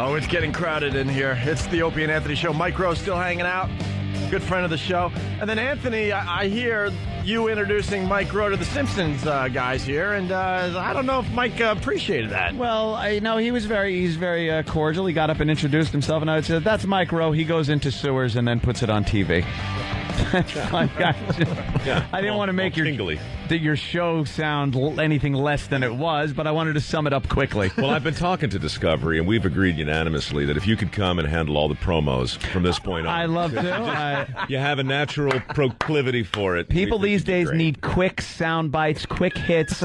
Oh, it's getting crowded in here. It's the Opie and Anthony show. Mike Rowe still hanging out. Good friend of the show. And then, Anthony, I hear you introducing Mike Rowe to the Simpsons guys here, and I don't know if Mike appreciated that. Well, I know he's very cordial. He got up and introduced himself, and I said, "That's Mike Rowe. He goes into sewers and then puts it on TV." I didn't want to make your show sound anything less than it was, but I wanted to sum it up quickly. Well, I've been talking to Discovery, and we've agreed unanimously that if you could come and handle all the promos from this point on. I love to. You have a natural proclivity for it. People these days need quick sound bites, quick hits.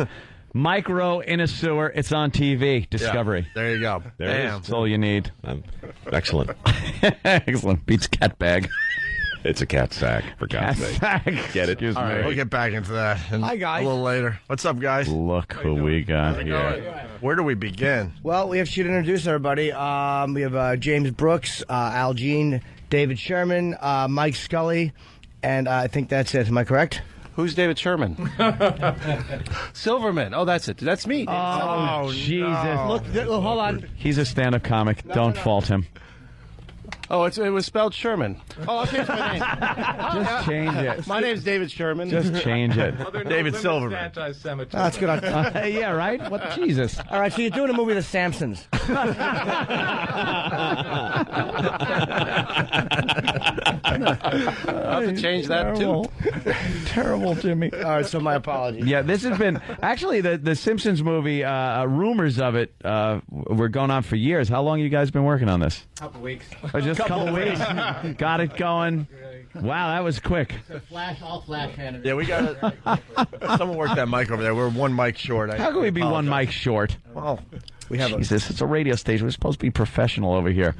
Mike Rowe in a sewer. It's on TV. Discovery. Yeah, there you go. That's all you need. Excellent. Excellent. Beats cat bag. It's a cat sack, for God's sake. Get it? All right, we'll get back into that Hi, guys. a little later. What's up, guys? Look who we got here. Where do we begin? Well, we have to introduce everybody. We have James Brooks, Al Jean, David Sherman, Mike Scully, and I think that's it. Am I correct? Who's David Sherman? Silverman. Oh, that's it. That's me. Oh, Jesus. no. Look, hold on. He's a stand-up comic. Don't fault him. Oh, it was spelled Sherman. Oh, I'll change my name. Just change it. My name's David Sherman. Just change it. David Silverman. That's good. Yeah, right? What? Jesus. All right, so you're doing a movie, The Simpsons. I'll have to change that, too. Terrible, Jimmy. All right, so my apologies. Yeah, this has been... Actually, the Simpsons movie, rumors of it were going on for years. How long have you guys been working on this? Couple weeks. Just a couple weeks. Got it going. Wow, that was quick. All flash animation. Yeah, we got someone worked that mic over there. We're one mic short. How can we be one mic short? Well, we have Jesus, it's a radio station. We're supposed to be professional over here.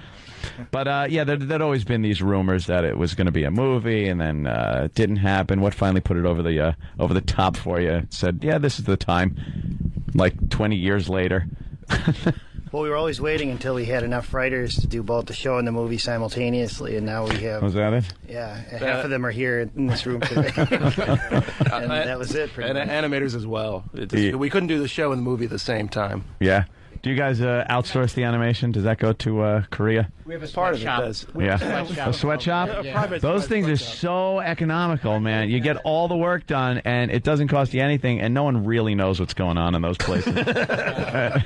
But, yeah, there'd always been these rumors that it was going to be a movie, and then it didn't happen. What finally put it over the top for you? Said, yeah, this is the time. Like 20 years later. Well, we were always waiting until we had enough writers to do both the show and the movie simultaneously, and now we have... Was that it? Yeah, half of them are here in this room today. And that was it. And animators as well. We couldn't do the show and the movie at the same time. Yeah. Do you guys outsource the animation? Does that go to Korea? We have a Part of it sweatshop. does. Yeah. A sweatshop? Those things are so economical, man. You get all the work done, and it doesn't cost you anything, and no one really knows what's going on in those places. They're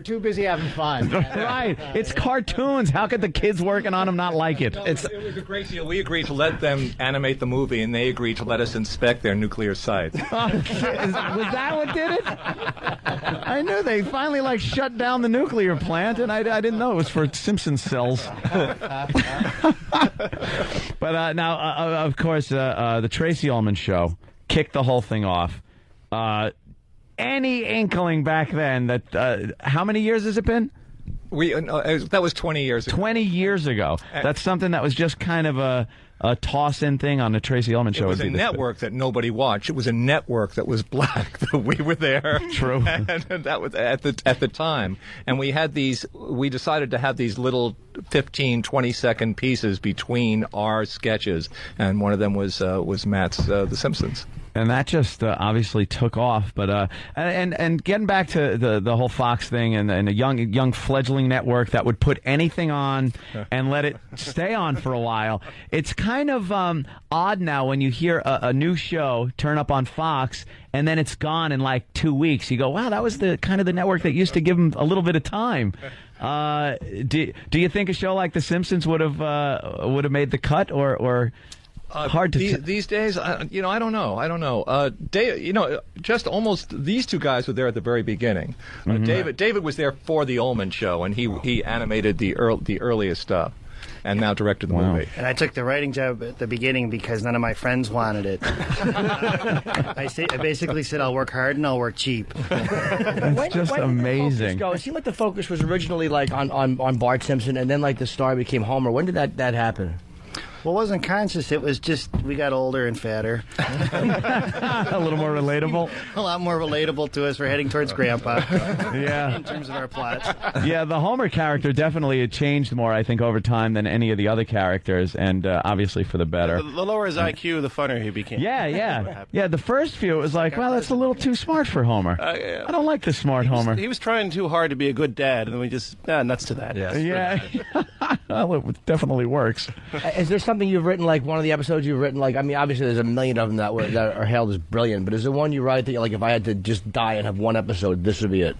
too busy having fun. Right. It's cartoons. How could the kids working on them not like it? It was a great deal. We agreed to let them animate the movie, and they agreed to let us inspect their nuclear sites. Was that what did it? I knew they finally shut down the nuclear plant, and I didn't know it was for Simpson cells. But now, of course, the Tracy Ullman show kicked the whole thing off. Any inkling back then that how many years has it been? That was 20 years ago. 20 years ago. That's something that was just kind of a toss-in thing on the Tracy Ullman show. It was a network that nobody watched. It was a network that was black. We were there. True. And that was at the time. And we decided to have these little 15, 20-second pieces between our sketches. And one of them was Matt's The Simpsons. And that just obviously took off. But and getting back to the whole Fox thing and a young fledgling network that would put anything on and let it stay on for a while. It's kind of odd now when you hear a new show turn up on Fox and then it's gone in like 2 weeks. You go, wow, that was the kind of the network that used to give them a little bit of time. Do you think a show like The Simpsons would have made the cut or hard to these days, I don't know. Just almost these two guys were there at the very beginning. David was there for the Ullman show, and he animated the earliest stuff, and now directed the movie. And I took the writing job at the beginning because none of my friends wanted it. I basically said I'll work hard and I'll work cheap. It's just amazing. It seemed like the focus was originally on Bart Simpson, and then the star became Homer. When did that happen? Well, it wasn't conscious. It was just we got older and fatter. A little more relatable. A lot more relatable to us. We're heading towards Grandpa. Yeah. In terms of our plots. Yeah, the Homer character definitely had changed more, I think, over time than any of the other characters, and obviously for the better. The lower his IQ, the funnier he became. Yeah. The first few, it was like, well, that's a little too smart for Homer. Yeah. I don't like the smart Homer. He was trying too hard to be a good dad, and then we just, nuts to that. Yeah. Well, it definitely works. Is there something you've written, like one of the episodes you've written, like, I mean, obviously there's a million of them that are hailed as brilliant, but is there one you write that, like, if I had to just die and have one episode, this would be it?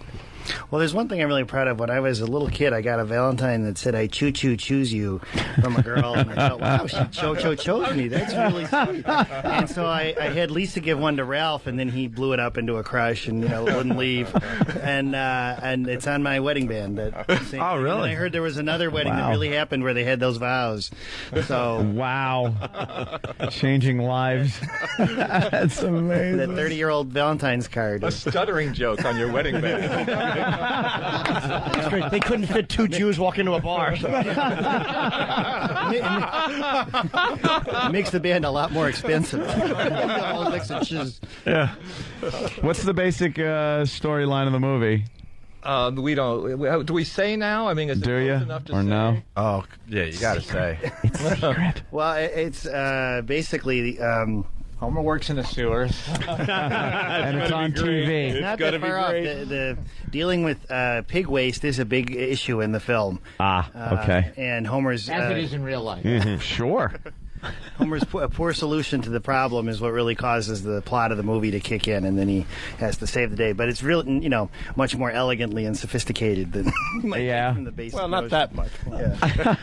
Well, there's one thing I'm really proud of. When I was a little kid, I got a Valentine that said, I choo-choo choose you from a girl. And I thought, wow, she chose me. That's really sweet. And so I had Lisa give one to Ralph, and then he blew it up into a crush and, wouldn't leave. And it's on my wedding band. Oh, really? And I heard there was another wedding that really happened where they had those vows. So wow. Changing lives. That's amazing. That 30-year-old Valentine's card. A stuttering joke on your wedding band. That's great. They couldn't fit two Jews walk into a bar. It makes the band a lot more expensive. Yeah. What's the basic storyline of the movie? We don't. Do we say now? I mean, is it Do close you enough to or say? no? Oh, yeah, you got to say. It's secret. Well, it's basically. Homer works in the sewers. And it's on TV. Not that far off. The dealing with pig waste is a big issue in the film. Okay. And Homer's As it is in real life. Sure. Homer's poor solution to the problem is what really causes the plot of the movie to kick in, and then he has to save the day. But it's really, much more elegantly and sophisticated than from the basic. Well, not that much. Yeah.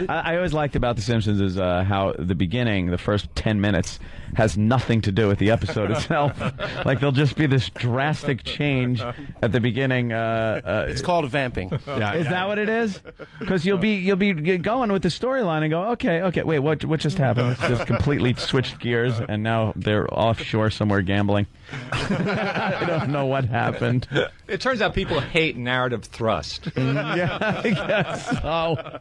I always liked about The Simpsons is how the beginning, the first 10 minutes, has nothing to do with the episode itself. Like there'll just be this drastic change at the beginning. It's called vamping. Is that what it is? Because you'll be going with the storyline and go, okay, wait, what just happened? It's just completely switched gears, and now they're offshore somewhere gambling. I don't know what happened. It turns out people hate narrative thrust. Yeah, I guess so.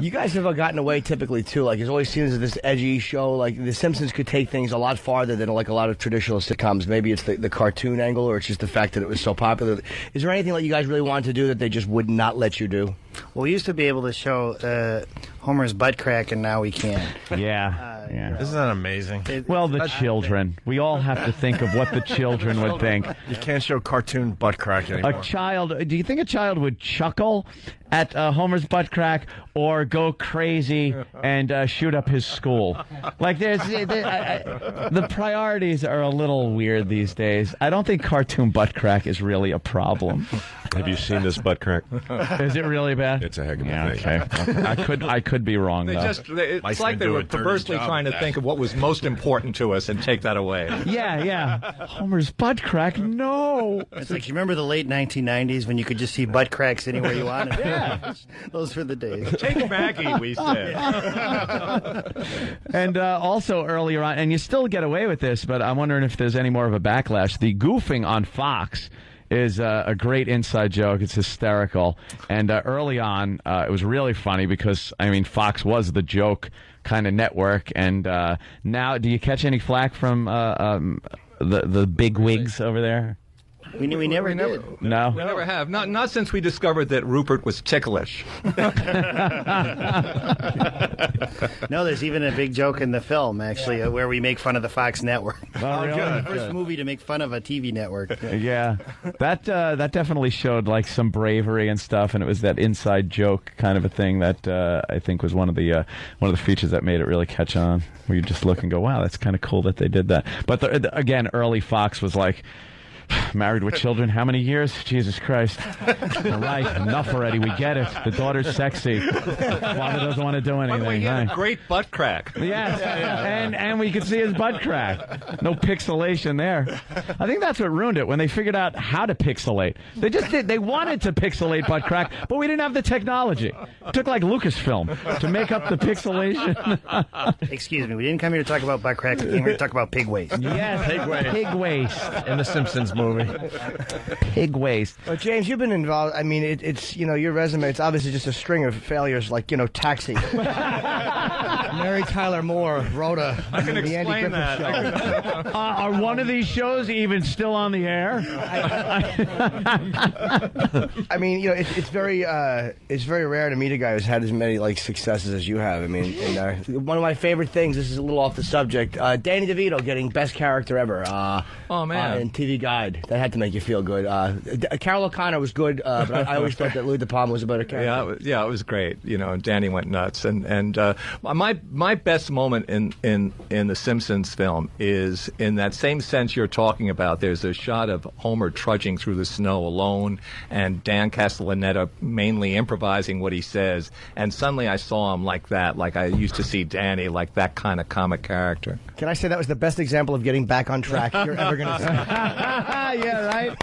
You guys have gotten away typically too. Like, it's always seen as this edgy show. Like, The Simpsons could take things a lot farther than like a lot of traditional sitcoms. Maybe it's the cartoon angle, or it's just the fact that it was so popular. Is there anything that you guys really wanted to do that they just would not let you do? Well, we used to be able to show Homer's butt crack, and now we can't. Yeah. Isn't that amazing? Well, the children. We all have to think of what the children would think. You can't show cartoon butt crack anymore. A child. Do you think a child would chuckle at Homer's butt crack or go crazy and shoot up his school? Like, the priorities are a little weird these days. I don't think cartoon butt crack is really a problem. Have you seen this butt crack? Is it really bad? It's a heck of a thing. Okay. I could be wrong, though. It's like they were perversely trying to think of what was most important to us and take that away. Yeah. Homer's butt crack? No. It's like, you remember the late 1990s when you could just see butt cracks anywhere you wanted? Yeah. Those were the days. Take Maggie, we said. And also earlier on, and you still get away with this, but I'm wondering if there's any more of a backlash. The goofing on Fox is a great inside joke. It's hysterical. And early on, it was really funny because, Fox was the joke kind of network. And now, do you catch any flack from the big wigs over there? We never did. No? We never have. Not since we discovered that Rupert was ticklish. No, there's even a big joke in the film, actually, where we make fun of the Fox network. Oh, really? The first movie to make fun of a TV network. Yeah. That definitely showed like some bravery and stuff, and it was that inside joke kind of a thing that I think was one of the features that made it really catch on. Where you just look and go, wow, that's kind of cool that they did that. But again, early Fox was like, married with children, how many years? Jesus Christ. All right, enough already. We get it. The daughter's sexy. Father doesn't want to do anything. By the way, he had a great butt crack. Yes, and we could see his butt crack. No pixelation there. I think that's what ruined it, when they figured out how to pixelate. They just did. They wanted to pixelate butt crack, but we didn't have the technology. It took like Lucasfilm to make up the pixelation. Excuse me, we didn't come here to talk about butt crack. We came here to talk about pig waste. Yes, pig waste. In the Simpsons movie. Pig waste. Well, James, you've been involved. I mean, it's your resume. It's obviously just a string of failures, like Taxi. Mary Tyler Moore wrote the Andy explain Griffith that. Show. Are one of these shows even still on the air? I mean, you know, it's very rare to meet a guy who's had as many like successes as you have. I mean, and, one of my favorite things. This is a little off the subject. Danny DeVito getting best character ever. Oh man! In TV Guide, that had to make you feel good. Carol O'Connor was good, but I always thought that Louis De Palma was a better character. Yeah, it was great. You know, Danny went nuts, and my best moment in the Simpsons film is in that same sense you're talking about. There's a shot of Homer trudging through the snow alone, and Dan Castellaneta mainly improvising what he says, and suddenly I saw him like that, like I used to see Danny, like that kind of comic character. Can I say that was the best example of getting back on track you're ever going to see? Yeah, right?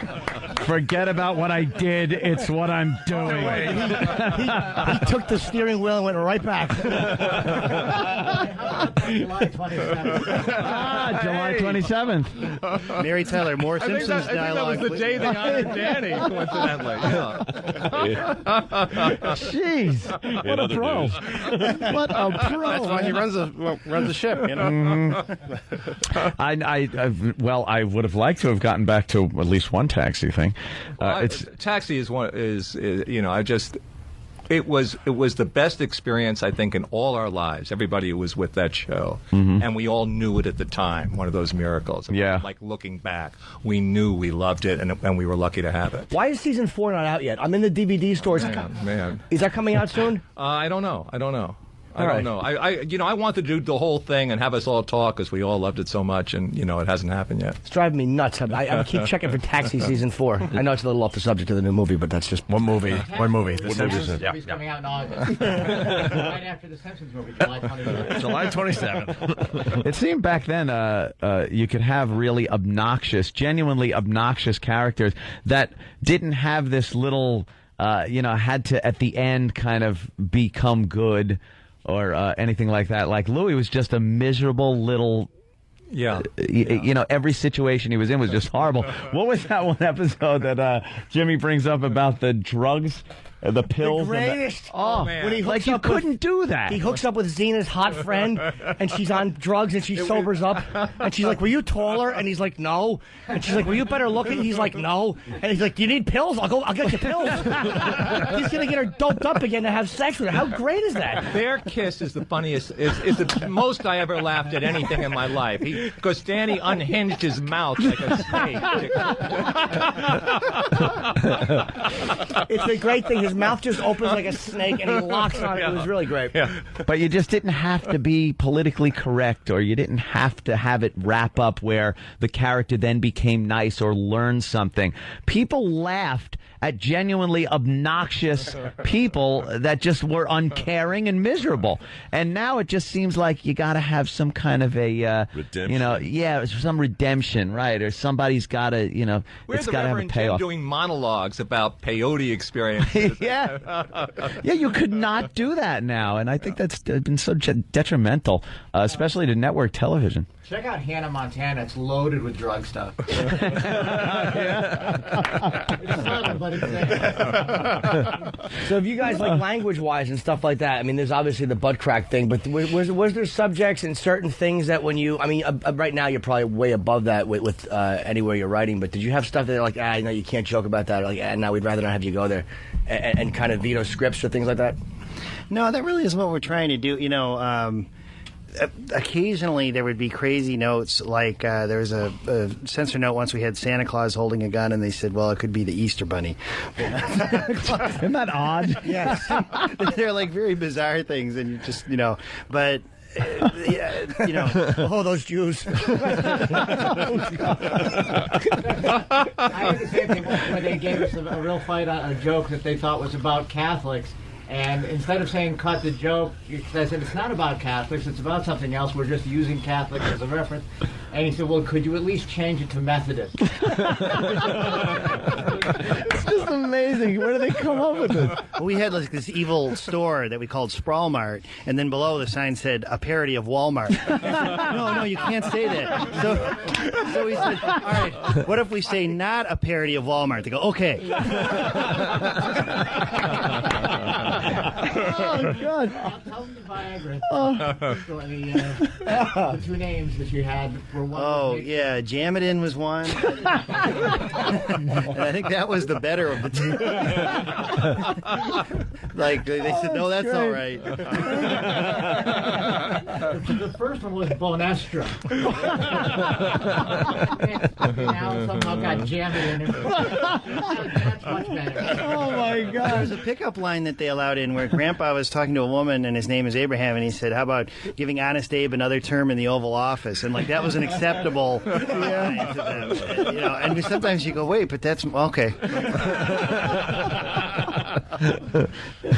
Forget about what I did. It's what I'm doing. He took the steering wheel and went right back. July 27th. July 27th. Mary Tyler Moore Simpsons I think dialogue. that was the day they honored Danny, coincidentally. Yeah. Jeez. What a pro. What a pro. That's why he runs the ship, you know. I would have liked to have gotten back to at least one Taxi thing. Taxi is you know, it was the best experience I think in all our lives. Everybody who was with that show, and we all knew it at the time. One of those miracles. Yeah. Like looking back, we knew we loved it, and we were lucky to have it. Why is season 4 not out yet? I'm in the DVD stores. Man. Is that coming out soon? I don't know. I don't right. know. I wanted to do the whole thing and have us all talk because we all loved it so much, and you know it hasn't happened yet. It's driving me nuts. I keep checking for Taxi season 4. I know it's a little off the subject of the new movie, but that's just One movie. The Simpsons Yeah. movie's coming out in August. Right after the Simpsons movie, July 27th. July 27th. It seemed back then you could have really obnoxious, genuinely obnoxious characters that didn't have this little, had to, at the end, kind of become good or anything like that. Like Louis was just a miserable little... Yeah. Every situation he was in was just horrible. What was that one episode that Jimmy brings up about the drugs? The pills. The greatest. Man. When he hooks up couldn't do that. He hooks up with Zena's hot friend, and she's on drugs, and she sobers up, and she's like, "Were you taller?" And he's like, "No." And she's like, "Were you better looking?" He's like, "No." And he's like, "Do you need pills? I'll get you pills." He's gonna get her doped up again to have sex with her. How great is that? Their kiss is the funniest. Is the most I ever laughed at anything in my life. Because Danny unhinged his mouth like a snake. It's a great thing. His mouth just opens like a snake, and he locks on it. It was really great. Yeah. But you just didn't have to be politically correct, or you didn't have to have it wrap up where the character then became nice or learned something. People laughed at genuinely obnoxious people that just were uncaring and miserable. And now it just seems like you got to have some kind of a redemption. Some redemption, right? Or somebody's got to, Where's it's the got to have a Reverend Jim payoff. doing monologues about peyote experiences? Yeah, you could not do that now, and I think that's been so detrimental, especially to network television. Check out Hannah Montana. It's loaded with drug stuff. It's subtle, but it's there. So if you guys like language-wise and stuff like that, I mean, there's obviously the butt crack thing, but was there subjects and certain things that when you, right now you're probably way above that with anywhere you're writing, but did you have stuff that like, no, you can't joke about that, or like, no, we'd rather not have you go there, and kind of veto scripts or things like that? No, that really is what we're trying to do. Occasionally there would be crazy notes, like there was a censor note once we had Santa Claus holding a gun, and they said, well, it could be the Easter Bunny. Isn't that odd? Yes. They're like very bizarre things, and you just, but... oh, those Jews. I had the same thing when they gave us a real fight on a joke that they thought was about Catholics. And instead of saying cut the joke, I said it's not about Catholics, it's about something else. We're just using Catholics as a reference. And he said, well, could you at least change it to Methodist? It's just amazing. Where do they come up with this? We had like this evil store that we called Sprawl Mart, and then below the sign said a parody of Walmart. No, you can't say that. So we said, all right, what if we say not a parody of Walmart? They go, okay. Oh, God. I'll tell them the Viagra. The two names that you had were one. Oh, yeah, Jamadin was one. And I think that was the better of the two. Like, they said, no, that's all right. The first one was Bonestra. Now somehow got Jamadin. That's much better. Oh, my God. There was a pickup line that they allowed in where Grandpa was talking to a woman, and his name is Abraham, and he said, how about giving Honest Abe another term in the Oval Office? And, like, that was an acceptable line to them. You know, and sometimes you go, wait, but that's, okay.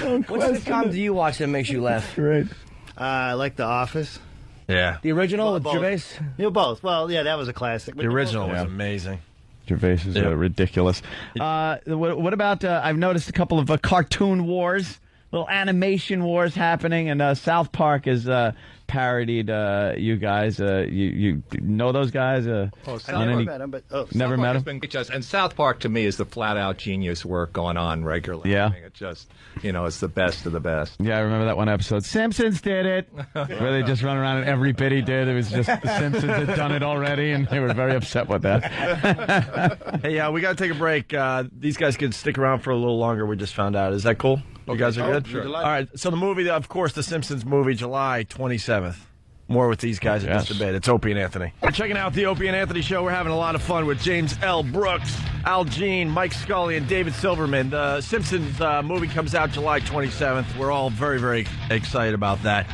What sitcom do you watch that makes you laugh? Right. I like The Office. Yeah. The original with Both. Gervais? You know, both. Well, yeah, that was a classic. The original was amazing. Gervais is ridiculous. What about, I've noticed a couple of cartoon wars, little animation wars happening, and South Park has parodied you guys. You know those guys? I never met him, but... Never met him? And South Park, to me, is the flat-out genius work going on regularly. Yeah. I mean, it just, it's the best of the best. Yeah, I remember that one episode. Simpsons did it, where they just run around and every bit he did, it was just the Simpsons had done it already, and they were very upset with that. Hey, we got to take a break. These guys can stick around for a little longer, we just found out. Is that cool? You guys are good? Sure. All right, so the movie, of course, The Simpsons movie, July 27th. More with these guys in just a bit. It's Opie and Anthony. We're checking out the Opie and Anthony show. We're having a lot of fun with James L. Brooks, Al Jean, Mike Scully, and David Silverman. The Simpsons movie comes out July 27th. We're all very, very excited about that.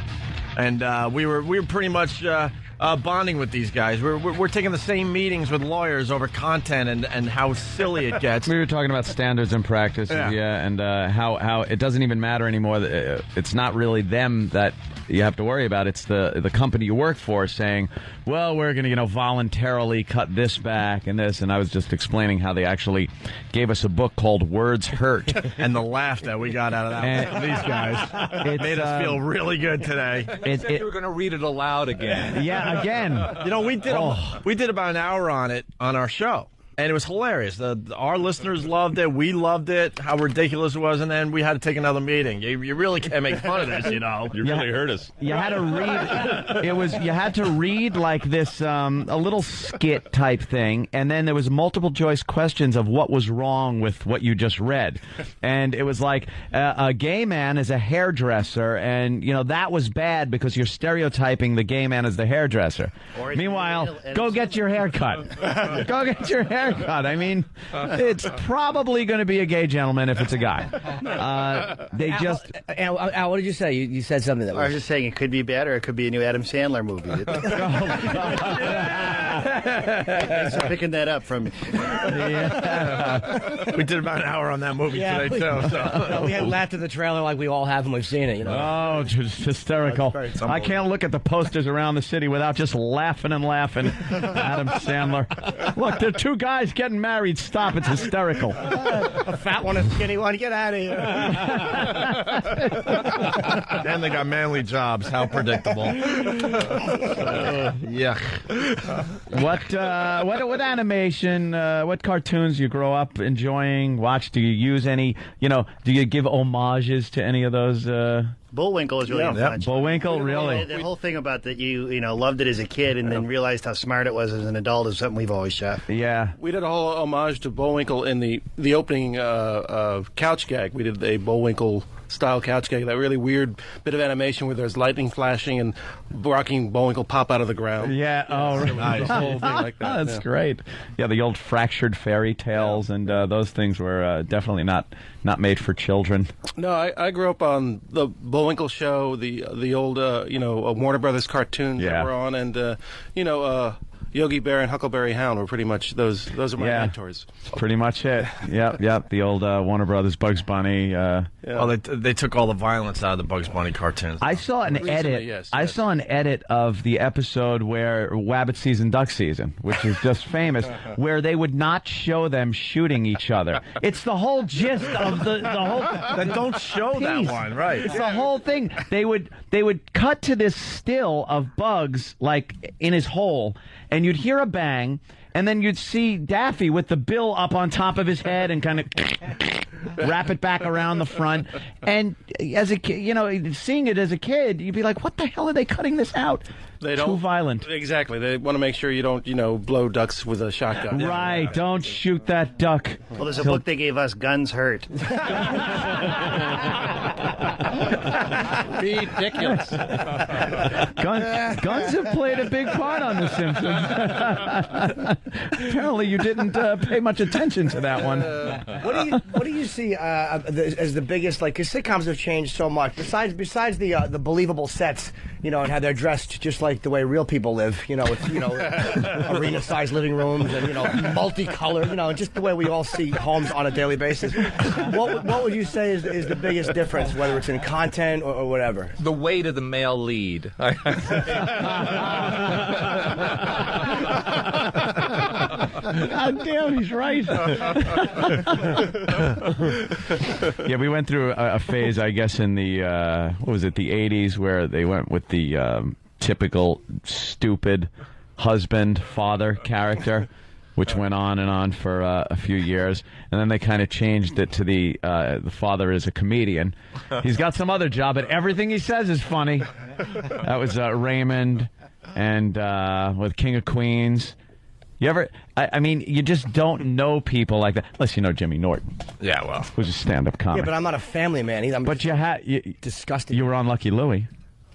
And we were pretty much bonding with these guys. We're taking the same meetings with lawyers over content and how silly it gets. We were talking about standards and practice, and how it doesn't even matter anymore. It's not really them that you have to worry about. It's the company you work for saying, well, we're going to voluntarily cut this back and this. And I was just explaining how they actually gave us a book called Words Hurt. And the laugh that we got out of that from these guys. It made us feel really good today. You were going to read it aloud again. Yeah, again. We did about an hour on it on our show. And it was hilarious. Our listeners loved it. We loved it. How ridiculous it was. And then we had to take another meeting. You really can't make fun of this, You really hurt us. You had to read. You had to read like this, a little skit type thing, and then there was multiple choice questions of what was wrong with what you just read, and it was like a gay man is a hairdresser, and that was bad because you're stereotyping the gay man as the hairdresser. Meanwhile, go get your hair cut. Go get your hair cut. I mean, it's probably going to be a gay gentleman if it's a guy. Al, what did you say? You said something that was... I was just saying it could be bad or it could be a new Adam Sandler movie. Thanks for picking that up from me. We did about an hour on that movie today, too. So. We had laughed at the trailer like we all have when we've seen it. Oh, just hysterical. I can't look at the posters around the city without just laughing and laughing. Adam Sandler. Look, there are two guys getting married. Stop. It's hysterical. A fat one, a skinny one. Get out of here. Then they got manly jobs. How predictable. Yuck. What animation, what cartoons you grow up enjoying, watch? Do you use any, do you give homages to any of those? Bullwinkle is really fun. Bullwinkle, really? The whole thing about that you loved it as a kid and then realized how smart it was as an adult is something we've always shot. Yeah. We did a whole homage to Bullwinkle in the opening couch gag. We did a Bullwinkle style couch gag, that really weird bit of animation where there's lightning flashing and rocking Bullwinkle pop out of the ground. Yeah, nice. The whole thing like that. That's great. Yeah, the old fractured fairy tales and those things were definitely not made for children. No, I grew up on the Bullwinkle show, the old Warner Brothers cartoons that were on, and Yogi Bear and Huckleberry Hound were pretty much those are my mentors. That's pretty much it. Yep. The old Warner Brothers Bugs Bunny. Well, they took all the violence out of the Bugs Bunny cartoons. I saw an edit. Yes. I saw an edit of the episode where Wabbit Season, Duck Season, which is just famous, where they would not show them shooting each other. It's the whole gist of the whole. Then don't show that one, right? It's the whole thing. They would cut to this still of Bugs like in his hole, and you'd hear a bang, and then you'd see Daffy with the bill up on top of his head and kind of wrap it back around the front. And as a kid, you know, seeing it as a kid, you'd be like, what the hell are they cutting this out? They don't, too violent. Exactly. They want to make sure you don't, you know, blow ducks with a shotgun. Right. Don't shoot that duck. Well, there's a book they gave us, Guns Hurt. Ridiculous. Guns have played a big part on The Simpsons. Apparently, you didn't pay much attention to that one. What do you see as the biggest, like, because sitcoms have changed so much. Besides the believable sets, you know, and how they're dressed just like the way real people live, you know, with, you know, arena-sized living rooms and, you know, multicolored, you know, just the way we all see homes on a daily basis. What would you say is the biggest difference, whether it's in content or whatever? The weight of the male lead. God damn, he's right. Yeah, we went through a phase, I guess, in the what was it, the 80s, where they went with the typical stupid husband father character, which went on and on for a few years, and then they kind of changed it to the father is a comedian. He's got some other job, but everything he says is funny. That was Raymond, and with King of Queens. You ever? I mean, you just don't know people like that, unless you know Jimmy Norton. Yeah, well, who's a stand-up comic. Yeah, but I'm not a family man either. But you had disgusting. You were on Lucky Louie.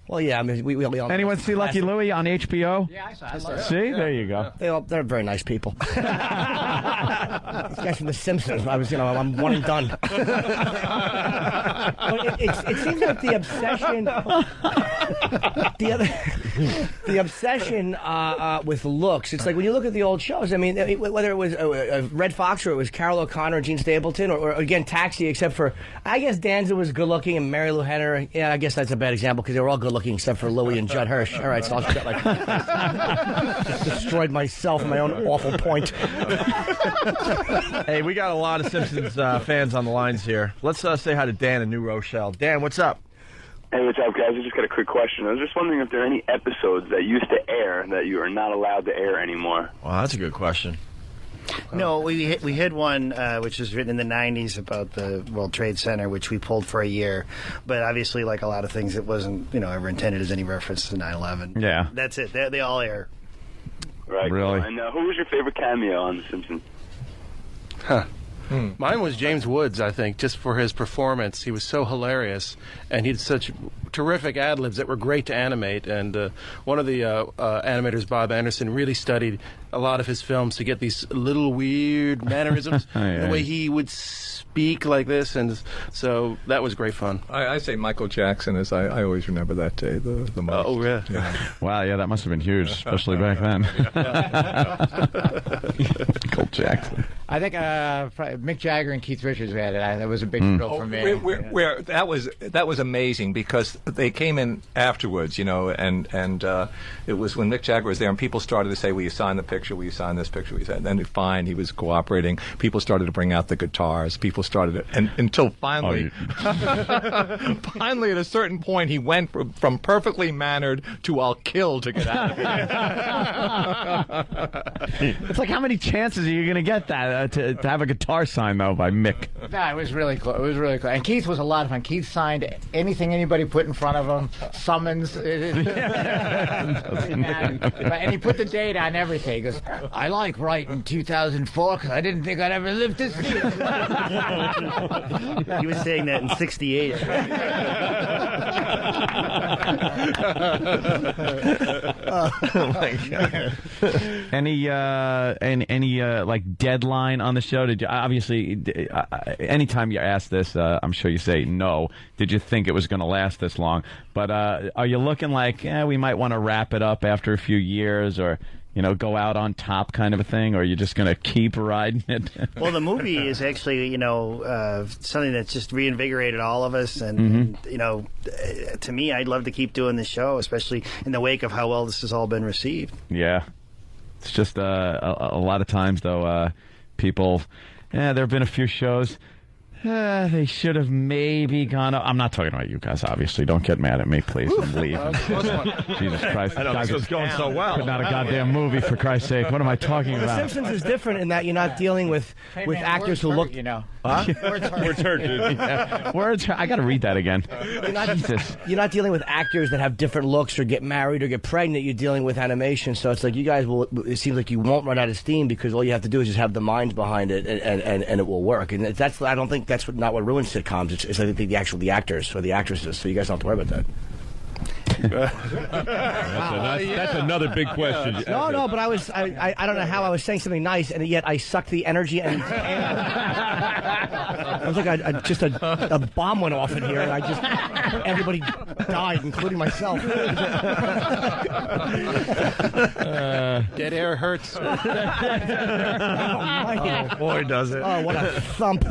Well, yeah, I mean, we all. Anyone see Lucky Louie on HBO? Yeah, I saw it. See, there you go. They're very nice people. These guys from The Simpsons. I'm one and done. But it seems like the obsession, the obsession with looks. It's like when you look at the old shows. I mean, whether it was Red Fox or it was Carol O'Connor, Gene Stapleton, or again Taxi, except for I guess Danza was good looking and Mary Lou Henner. Yeah, I guess that's a bad example because they were all good looking except for Louie and Judd Hirsch. All right, so I'll just just destroyed myself and my own awful point. Hey, we got a lot of Simpsons fans on the lines here. Let's say hi to Dan in New Rochelle. Dan, what's up? Hey, what's up, guys? I just got a quick question. I was just wondering if there are any episodes that used to air that you are not allowed to air anymore. Well, that's a good question. No, we had one which was written in the 90s about the World Trade Center, which we pulled for a year. But obviously, like a lot of things, it wasn't ever intended as any reference to 9/11. Yeah. That's it. They all air. Right. Really? Cool. And who was your favorite cameo on The Simpsons? Huh. Mine was James Woods, I think, just for his performance. He was so hilarious, and he had such terrific ad-libs that were great to animate. And one of the animators, Bob Anderson, really studied a lot of his films to get these little weird mannerisms, the way he would speak like this, and so that was great fun. I say Michael Jackson, as I always remember that day the most. Oh, yeah. Wow, yeah, that must have been huge, especially back then. Michael Jackson. I think Mick Jagger and Keith Richards had it. That was a big thrill for me. That was amazing because they came in afterwards, and it was when Mick Jagger was there, and people started to say, "Will you sign the picture? Will you sign this picture?" We said, and then fine, he was cooperating. People started to bring out the guitars. People started to, and until finally, finally at a certain point, he went from perfectly mannered to "I'll kill" to get out of here. It's like, how many chances are you going to get that to have a guitar signed though by Mick? No, it was really cool. It was really cool. And Keith was a lot of fun. Keith signed anything anybody put in front of him. Summons. And he put the date on everything. He goes, I like writing 2004 because I didn't think I'd ever live to see it. He was saying that in '68. Oh my God. Any like deadline on the show? Did you obviously anytime you ask this, I'm sure you say no. Did you think it was going to last this long? But are you looking like we might want to wrap it up after a few years, or go out on top kind of a thing, or are you just going to keep riding it? Well, the movie is actually, something that's just reinvigorated all of us. And, to me, I'd love to keep doing this show, especially in the wake of how well this has all been received. Yeah. It's just a lot of times, though, people, there have been a few shows. They should have maybe gone up. I'm not talking about you guys, obviously. Don't get mad at me, please, and leave. Jesus Christ. I know, this was going so well. Not a goddamn movie, for Christ's sake. What am I talking The about? Simpsons is different in that you're not dealing with actors who look. Huh? Words hurt, dude. Words. I got to read that again. You're not dealing with actors that have different looks or get married or get pregnant. You're dealing with animation, so it's like you guys will. It seems like you won't run out of steam because all you have to do is just have the minds behind it, and it will work. And that's I don't think that's not what ruins sitcoms. It's I think the actors or the actresses. So you guys don't have to worry about that. That's another big question. No, but I don't know how I was saying something nice, and yet I sucked the energy, and I was like just a bomb went off in here, and everybody died, including myself. Dead air hurts. Oh, boy, does it. Oh, what a thump. Do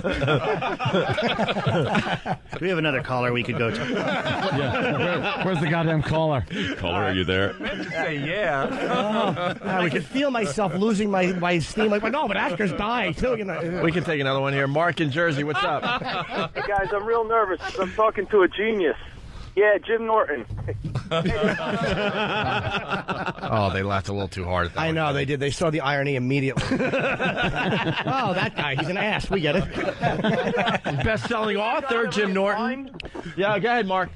we have another caller we could go to? Yeah. Where's the goddamn caller? Caller, are you there? Say yeah. I could feel myself losing my steam. Like, no, but actors die too. You know. We can take another one here. Mark in Jersey, what's up? Hey guys, I'm real nervous because I'm talking to a genius. Yeah, Jim Norton. Oh, they laughed a little too hard at that. I know they did. They saw the irony immediately. Oh, that guy. He's an ass. We get it. Best-selling author, Jim Norton. Yeah, go ahead, Mark.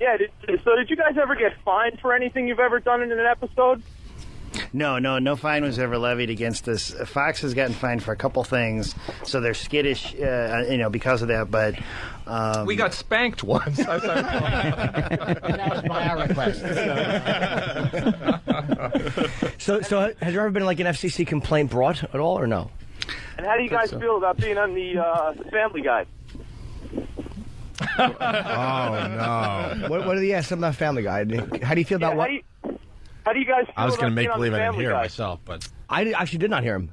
Yeah, so did you guys ever get fined for anything you've ever done in an episode? No fine was ever levied against us. Fox has gotten fined for a couple things, so they're skittish, because of that. But we got spanked once. That was my request. So has there ever been like an FCC complaint brought at all, or no? And how do you guys feel about being on the Family Guy? Oh, no. What did he ask? Something about Family Guy. How do you feel about what? How do you guys feel I was going to make being on believe the I didn't Family hear it Guy? myself, but I actually did not hear him.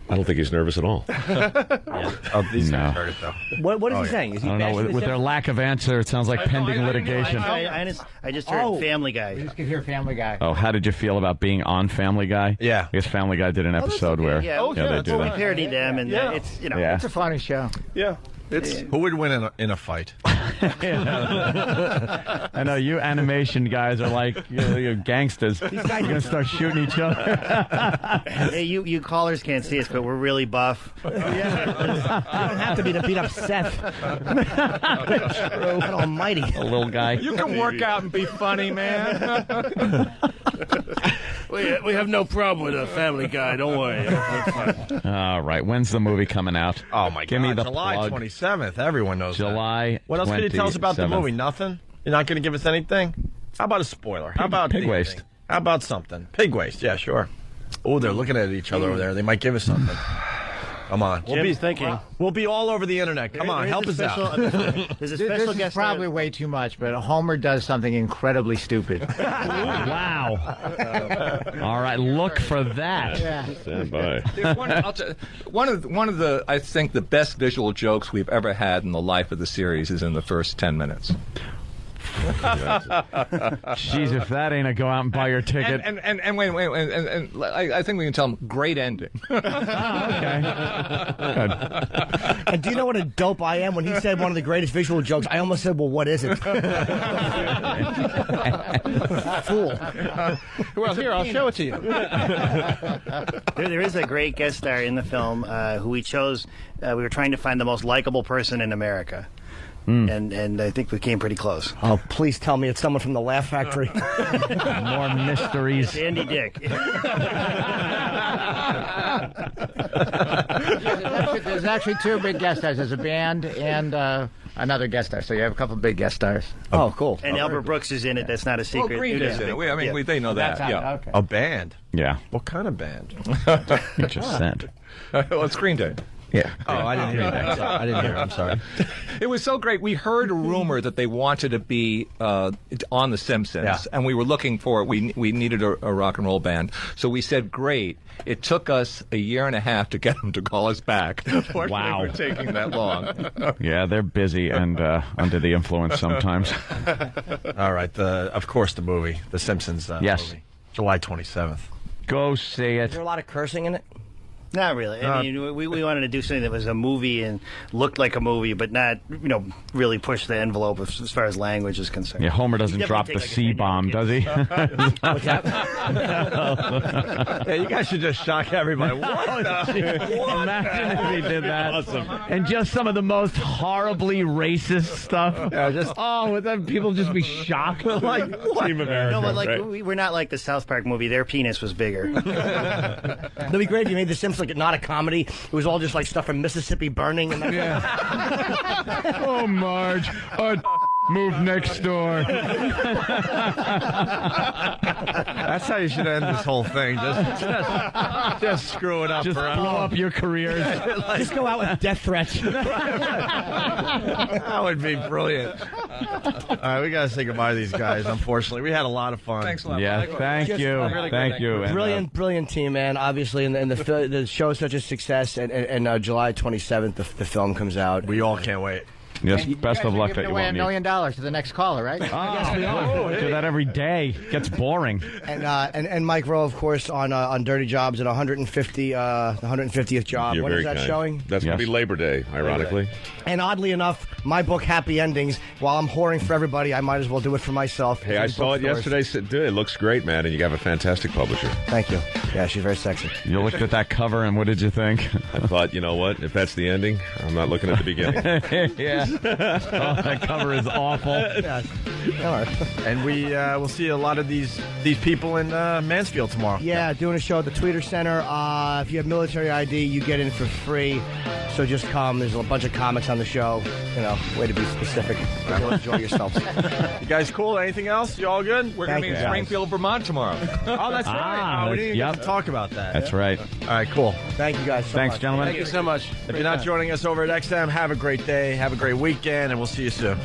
I don't think he's nervous at all. oh, these guys heard it, though. What is he saying? Is he I don't know. With their lack of answer, it sounds like pending litigation. I just heard Family Guy. We just could hear Family Guy. Oh, how did you feel about being on Family Guy? Yeah. I guess Family Guy did an episode where Yeah, they do we that. parodied them, and it's Yeah. It's a funny show. Yeah. Who would win in a fight? I know you animation guys are like you're gangsters. You're gonna start shooting each other. Hey, you callers can't see us, but we're really buff. You don't have to be to beat up Seth. God almighty. A little guy. You can work out and be funny, man. We have no problem with a Family Guy. Don't worry. All right. When's the movie coming out? Oh, my God. Give me the July plug. 27th. Everyone knows July. that. What else can you tell us about the 27th. movie? Nothing? You're not going to give us anything? How about a spoiler? How about Pig anything? waste. How about something? Pig waste. Yeah, sure. Oh, they're looking at each other over there. They might give us something. Come on. Jim's thinking. We'll be all over the internet. Come on, help us out. There's a This special is guest probably way too much, but Homer does something incredibly stupid. Wow. All right. Look for that. Stand by. There's one of the I think the best visual jokes we've ever had in the life of the series is in the first 10 minutes. Jeez, if that ain't a go out and buy your ticket. And wait, and I think we can tell them great ending. Okay. Good. And do you know what a dope I am? When he said one of the greatest visual jokes, I almost said, well, what is it? Fool. Well, here, I'll show it to you. There is a great guest star in the film who we chose. We were trying to find the most likable person in America. And I think we came pretty close. Oh, please tell me it's someone from the Laugh Factory. More mysteries. It's Andy Dick. There's actually two big guest stars. There's a band and another guest star. So you have a couple big guest stars. Oh, cool. And Albert Brooks is in it. That's not a secret. Well, Green Day's in it. They know that. That's Yeah. okay. A band? Yeah. What kind of band? You just said. Well, it's Green Day. Yeah. Oh, I didn't hear that. I didn't hear it. I'm sorry. It was so great. We heard a rumor that they wanted to be on The Simpsons, Yeah. and we were looking for it. We needed a rock and roll band, so we said, "Great." It took us a year and a half to get them to call us back. Fortunately, Wow. we're taking that long. Yeah, they're busy and under the influence sometimes. All right. Of course, the movie, The Simpsons Yes. movie. July 27th. Go see Is it. there a lot of cursing in it? Not really. I mean, we wanted to do something that was a movie and looked like a movie, but not, really push the envelope as far as language is concerned. Yeah, Homer doesn't drop the C-bomb, does he? What's that? Yeah, you guys should just shock everybody. What the? Imagine if he did that. Awesome. And just some of the most horribly racist stuff. Yeah, would then people just be shocked? Like, what? Team America. No, but right? we're not like the South Park movie. Their penis was bigger. It'd be great if you made The Simpsons like not a comedy. It was all just like stuff from Mississippi burning. And Oh, Marge, move next door. That's how you should end this whole thing. Just screw it up. Just for us. blow up your careers. just go out with death threats. That would be brilliant. All right, we got to say goodbye to these guys, unfortunately. We had a lot of fun. Thanks a lot. Yeah, Mike. thank you. Really Thank you. And, Brilliant team, man. Obviously, and the show is such a success. And July 27th, the film comes out. We all can't wait. yes, best of luck that you away won't $1 need. million to the next caller, right? Do that every day. Gets boring. And Mike Rowe, of course, on Dirty Jobs at 150th job. You're When very is that kind. showing? That's going to Yes. be Labor Day, ironically. And oddly enough, my book, Happy Endings, while I'm whoring for everybody, I might as well do it for myself. Hey, I In saw it bookstores. yesterday. It looks great, man, and you have a fantastic publisher. Thank you. Yeah, she's very sexy. You looked at that cover, and what did you think? I thought, you know what? If that's the ending, I'm not looking at the beginning. Yeah. Oh, that cover is awful. Yeah. All right. And we will see a lot of these people in Mansfield tomorrow. Yeah, doing a show at the Tweeter Center. If you have military ID, you get in for free. So just come. There's a bunch of comics on the show. Way to be specific. You'll enjoy yourselves. You guys cool? Anything else? You all good? We're going to be in Springfield, Vermont tomorrow. Oh, that's right. We didn't even get to talk about that. That's right. All right, cool. Thank you guys so Thanks, much. gentlemen. Thank you so much. If you're not joining us over at XM, have a great day, have a great weekend, and we'll see you soon.